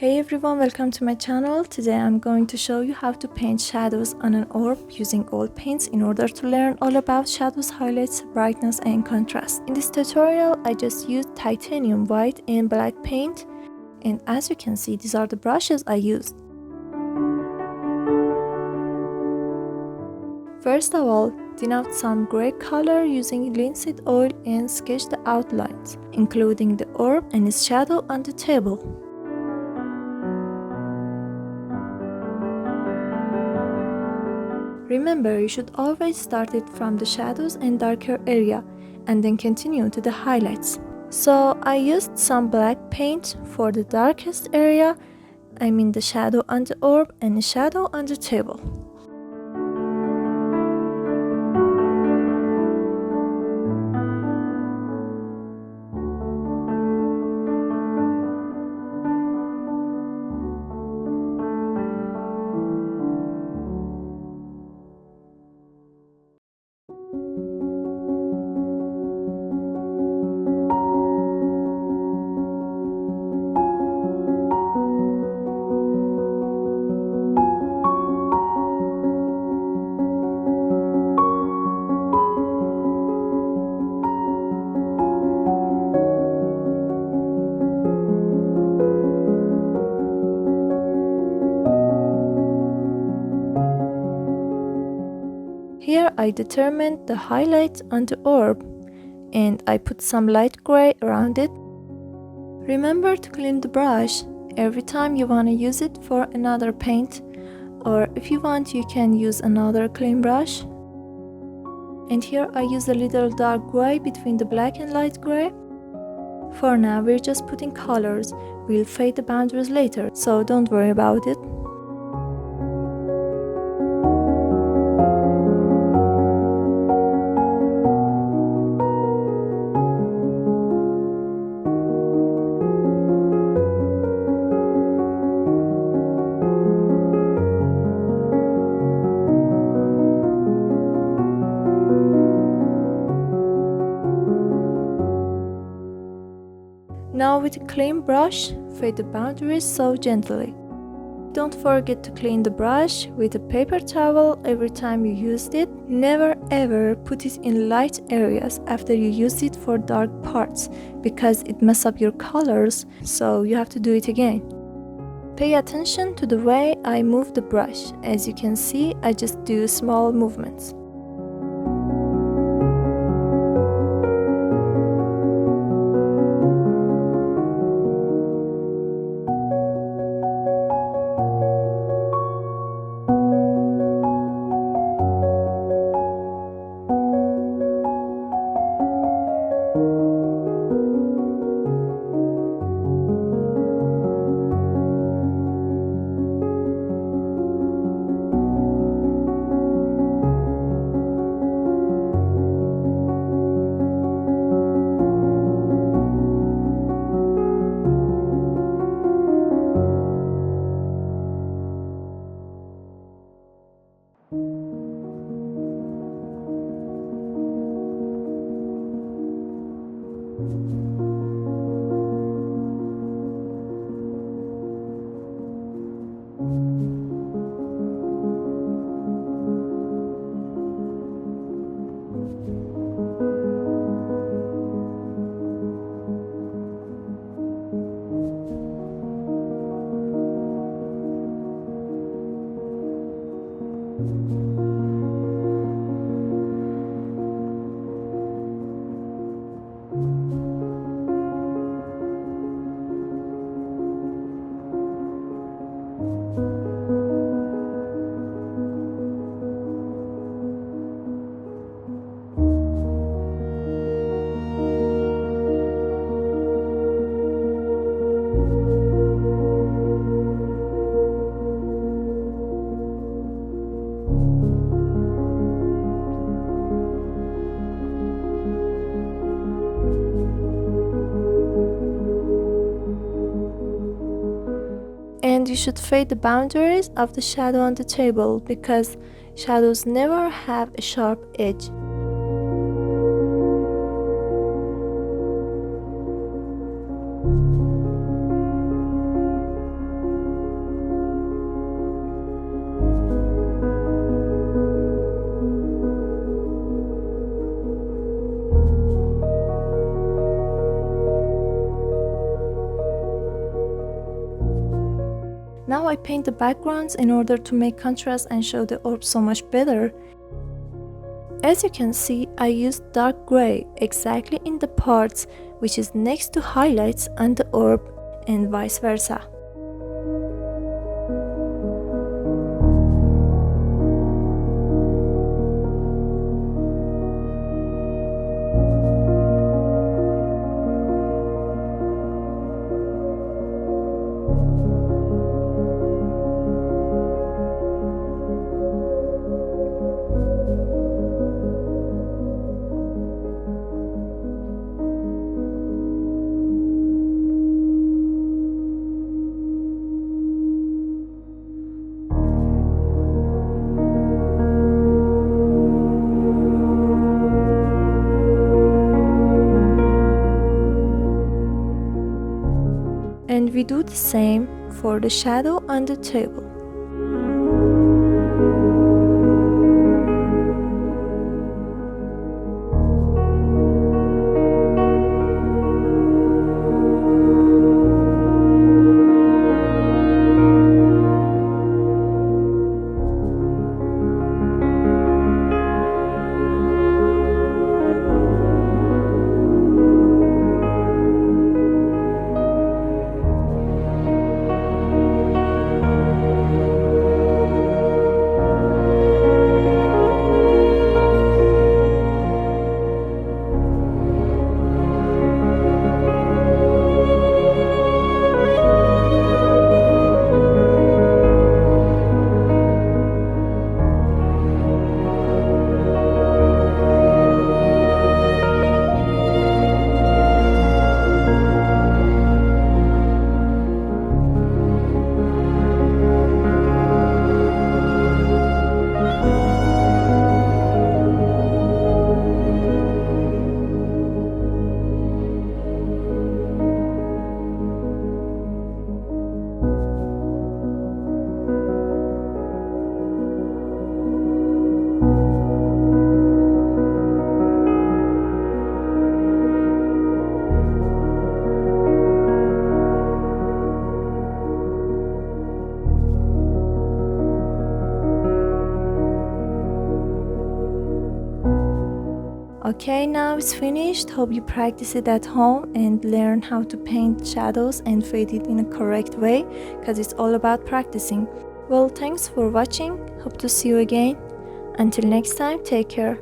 Hey everyone, welcome to my channel. Today I'm going to show you how to paint shadows on an orb using oil paints in order to learn all about shadows, highlights, brightness and contrast. In this tutorial, I just used titanium white and black paint, and as you can see, these are the brushes I used. First of all, denote some gray color using linseed oil and sketch the outlines, including the orb and its shadow on the table. Remember, you should always start it from the shadows and darker area and then continue to the highlights. So I used some black paint for the darkest area, I mean the shadow on the orb and the shadow on the table. Here I determined the highlight on the orb and I put some light gray around it. Remember to clean the brush every time you want to use it for another paint, or if you want you can use another clean brush. And here I use a little dark gray between the black and light gray. For now we're just putting colors, we'll fade the boundaries later, so don't worry about it. Now with a clean brush, fade the boundaries so gently. Don't forget to clean the brush with a paper towel every time you used it. Never ever put it in light areas after you use it for dark parts because it messes up your colors, so you have to do it again. Pay attention to the way I move the brush. As you can see, I just do small movements. And you should fade the boundaries of the shadow on the table because shadows never have a sharp edge. Now I paint the backgrounds in order to make contrast and show the orb so much better. As you can see, I used dark gray exactly in the parts which is next to highlights on the orb and vice versa. And we do the same for the shadow on the table. Okay, now it's finished. Hope you practice it at home and learn how to paint shadows and fade it in a correct way, because it's all about practicing. Well, thanks for watching. Hope to see you again. Until next time, take care.